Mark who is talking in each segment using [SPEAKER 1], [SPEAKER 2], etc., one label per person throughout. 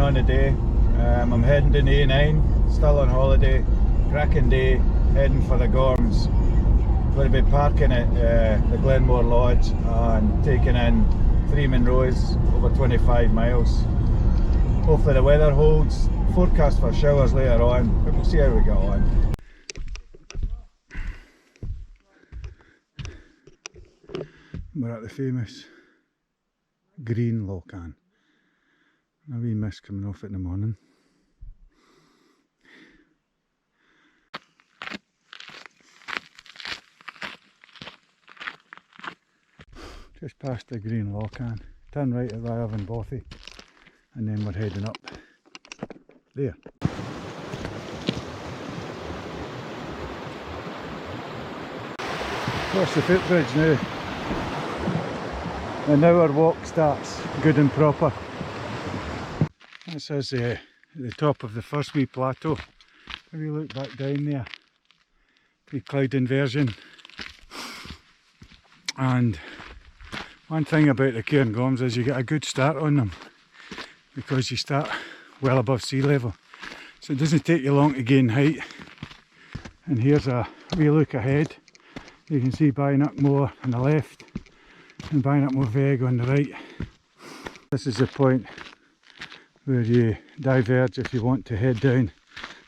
[SPEAKER 1] on the day. I'm heading to A9, still on holiday, cracking day, heading for the Gorms. Going to be parking at the Bynack-More Lodge and taking in 3 Munros, over 25 miles. Hopefully the weather holds, forecast for showers later on, but we'll see how we get on. We're at the famous green locan. A wee mist coming off in the morning. Just past the green locan, turn right at Bynack-Chaorainn and then we're heading up there. Across the footbridge now. And now our walk starts good and proper. This is the top of the first wee plateau. If you look back down there, wee cloud inversion. And one thing about the Cairngorms is you get a good start on them because you start well above sea level. So it doesn't take you long to gain height. And here's a wee look ahead. You can see Bynack-More on the left and Bynack-More on the right. This is the point where you diverge if you want to head down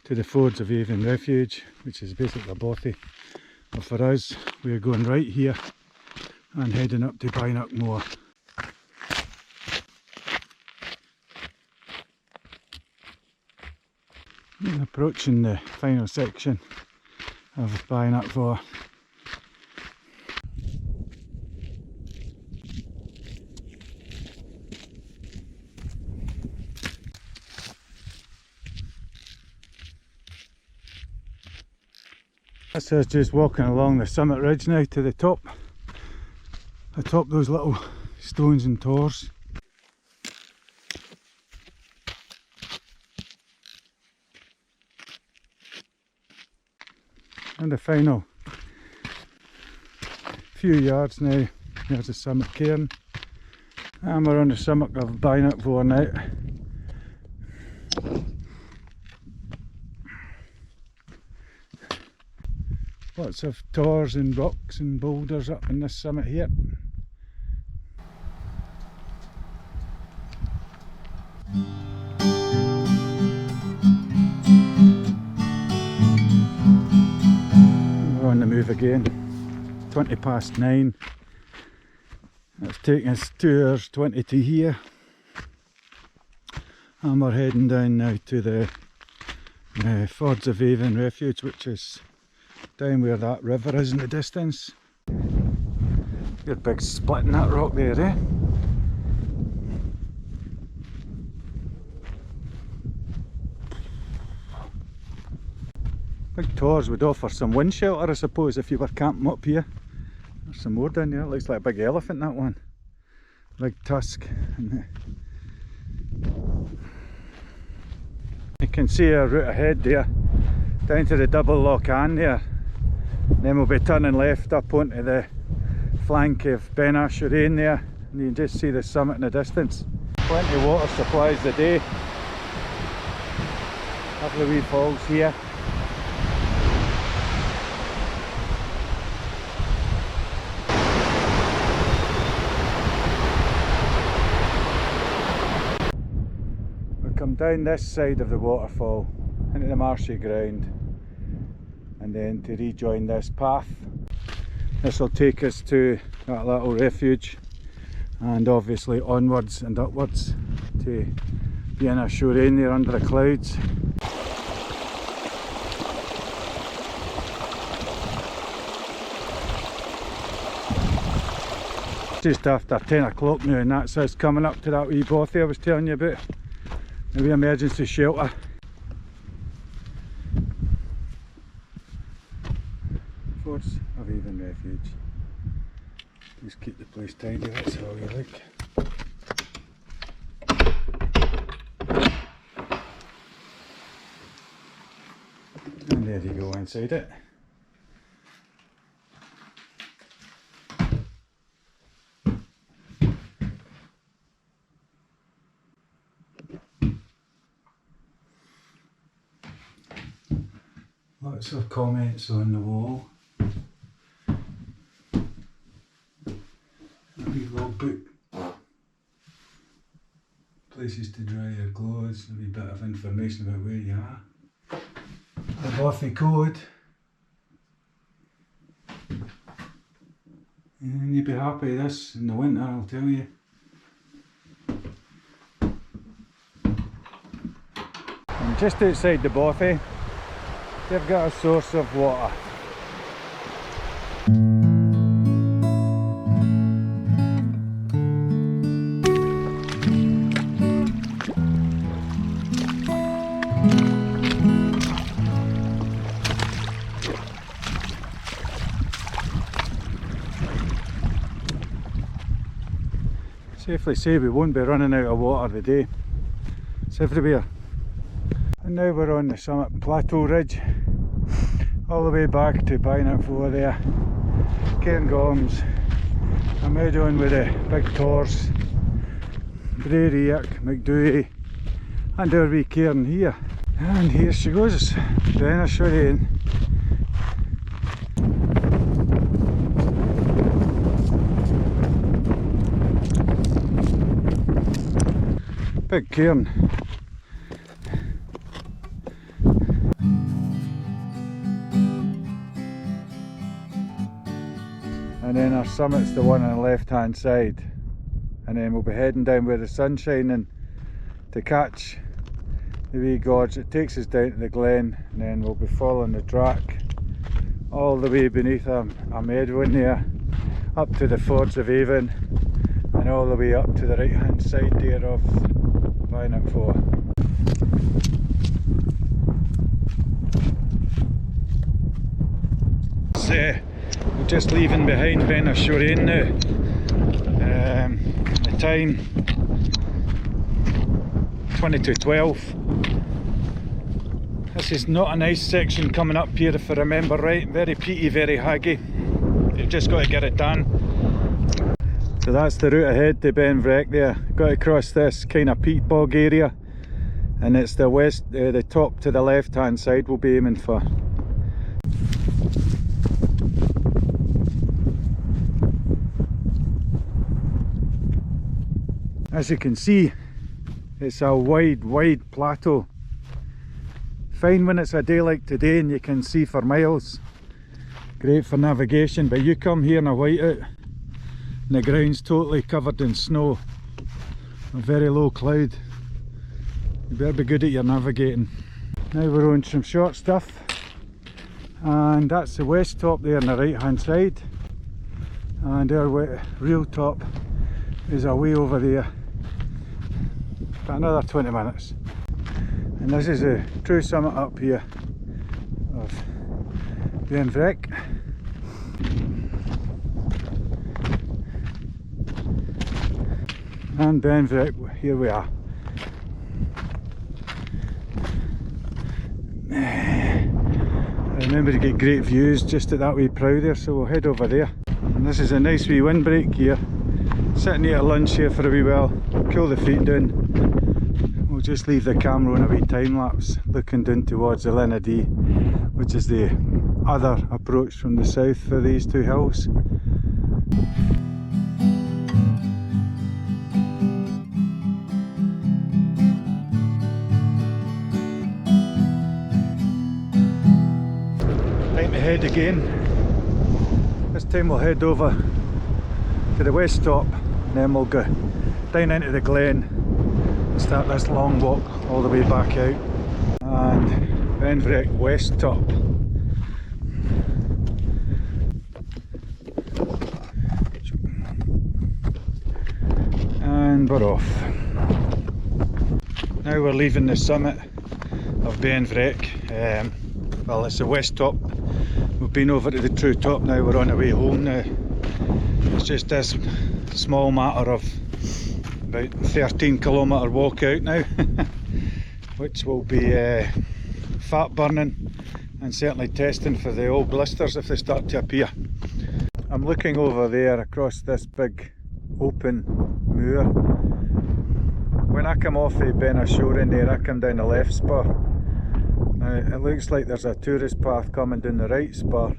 [SPEAKER 1] to the Fords-of-Avon-Refuge, which is basically a bothy. But for us, we're going right here and heading up to Bynack-More. And approaching the final section of Bynack-More. This is just walking along the summit ridge now to the top. Atop those little stones and tors. And the final few yards now, there's the summit cairn. And we're on the summit of Bynack-More now. Lots of tors and rocks and boulders up in this summit here. We're on the move again, 20 past 9. It's taking us 2 hours 20 to here. And we're heading down now to the Fords-of-Avon-Refuge, which is down where that river is in the distance. Your big split in that rock there, eh? Big tors would offer some wind shelter, I suppose, if you were camping up here. There's some more down there. It looks like a big elephant, that one. Big tusk. You can see our route ahead there, down to the double locan there. Then we'll be turning left up onto the flank of Beinn-a-Chaorainn there, and you can just see the summit in the distance. Plenty of water supplies the day. Lovely wee falls here. We come down this side of the waterfall into the marshy ground, and then to rejoin this path. This will take us to that little refuge and obviously onwards and upwards to Beinn-a-Chaorainn there under the clouds. Just after 10 o'clock now, and that's us coming up to that wee bothy I was telling you about, the wee emergency shelter. Fords-of-Avon-Refuge. Just keep the place tidy, that's all you like. And there you go inside it. Lots of comments on the wall. A wee logbook. Places to dry your clothes, a wee bit of information about where you are. The Bothy code. And you'd be happy with this in the winter, I'll tell you. And just outside the Bothy, they've got a source of water. Safely say we won't be running out of water today. It's everywhere. And now we're on the summit plateau ridge, all the way back to Bynack-More there. Cairngorms. I'm head on with the big Tors, Bhreac, McDouhy, and our wee cairn here. And here she goes, Beinn-a-Chaorainn. Big cairn. And then our summit's the one on the left hand side, and then we'll be heading down where the sun's shining to catch the wee gorge that takes us down to the glen, and then we'll be following the track all the way beneath a meadow there, up to the Fords-of-Avon, and all the way up to the right hand side there of Bynack-More. We're just leaving behind Beinn-a-Chaorainn now. The time 20 to 12. This is not a nice section coming up here if I remember right. Very peaty, very haggy. You've just got to get it done. So that's the route ahead to Bhreac there. Got to cross this kind of peat bog area, and it's the west, the top to the left hand side we'll be aiming for. As you can see, it's a wide plateau. Fine when it's a day like today and you can see for miles. Great for navigation, but you come here in a whiteout and the ground's totally covered in snow. A very low cloud. You better be good at your navigating. Now we're on some short stuff, and that's the west top there on the right hand side, and our real top is away over there. About another 20 minutes. And this is a true summit up here of Bhreac. And Bhreac, here we are. I remember to get great views just at that wee prow there, so we'll head over there. And this is a nice wee windbreak here. Sitting here at lunch here for a wee while, cool the feet down. We'll just leave the camera on a wee time lapse looking down towards the Linnadee, which is the other approach from the south for these two hills. Time to head again. This time we'll head over to the west top, and then we'll go down into the glen and start this long walk all the way back out. And Bhreac west top. And we're off. Now we're leaving the summit of Bhreac. Well, it's the west top. We've been over to the true top now, we're on our way home now. It's just this small matter of about 13-kilometre walk out now, which will be fat burning and certainly testing for the old blisters if they start to appear. I'm looking over there across this big open moor. When I come off the Beinn-a-Chaorainn there, I come down the left spur Now it looks like there's a tourist path coming down the right spur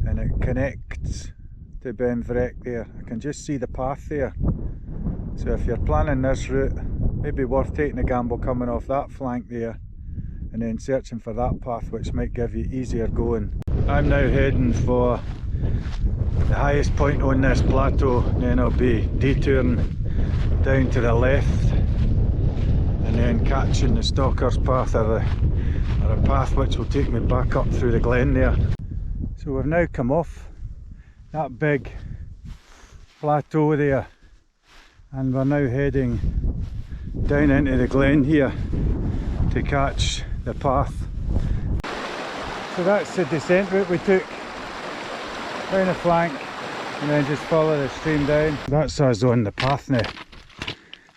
[SPEAKER 1] and it connects to Beinn-a-Chaorainn there. I can just see the path there. So if you're planning this route, maybe worth taking a gamble coming off that flank there and then searching for that path, which might give you easier going. I'm now heading for the highest point on this plateau, and then I'll be detouring down to the left and then catching the Stalker's path or a path which will take me back up through the glen there. So we've now come off that big plateau there and we're now heading down into the glen here to catch the path. So that's the descent route we took, down the flank and then just follow the stream down. That's us on the path now.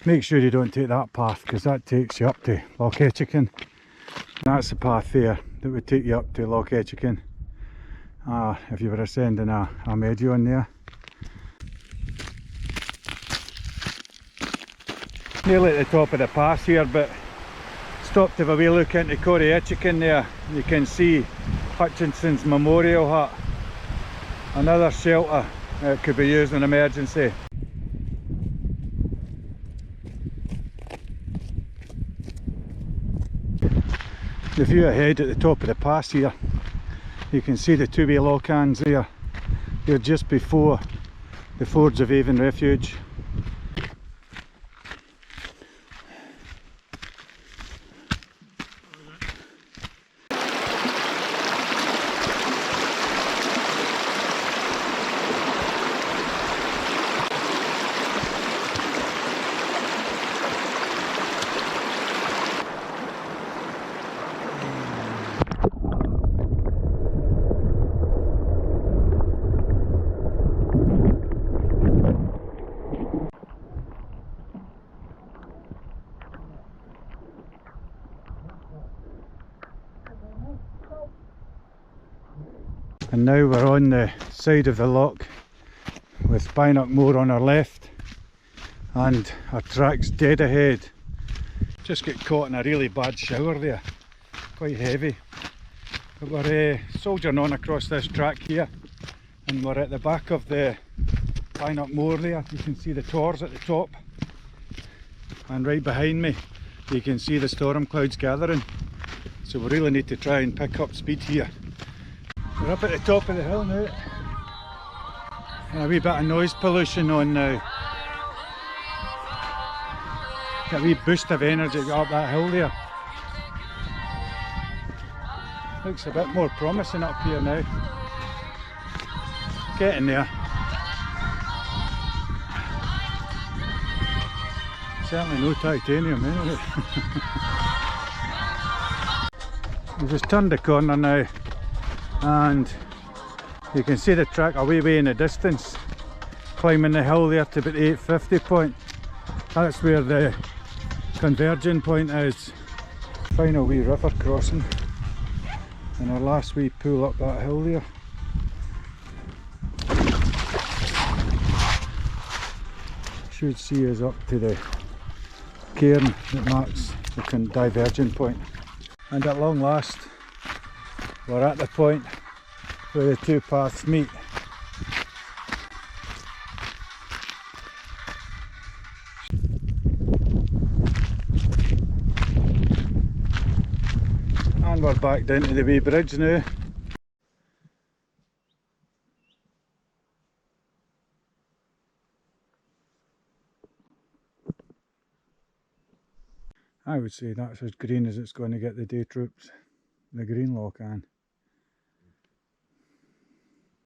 [SPEAKER 1] Make sure you don't take that path because that takes you up to Loch Etchican. That's the path there that would take you up to Loch Etchican if you were ascending a meadow on there. Nearly at the top of the pass here, but stopped to have a wee look into Corrie Etchican there. You can see Hutchinson's Memorial Hut, another shelter that could be used in emergency. The view ahead at the top of the pass here, you can see the two wee lochans there. They're just before the Fords-of-Avon-Refuge. And now we're on the side of the loch with Bynack-More on our left and our track's dead ahead. Just got caught in a really bad shower there, quite heavy. But we're soldiering on across this track here and we're at the back of the Bynack-More there. You can see the tors at the top and right behind me you can see the storm clouds gathering. So we really need to try and pick up speed here. We're up at the top of the hill now. A wee bit of noise pollution on now. Got a wee boost of energy up that hill there. Looks a bit more promising up here now. Getting there. Certainly no titanium anyway. We just turned the corner now and you can see the track a wee way in the distance, climbing the hill there to about the 850 point. That's where the converging point is. Final wee river crossing and our last wee pull up that hill there. Should see us up to the cairn that marks the diverging point. And at long last we're at the point where the two paths meet. And we're back down to the wee bridge now. I would say that's as green as it's going to get the day troops, the green lochane.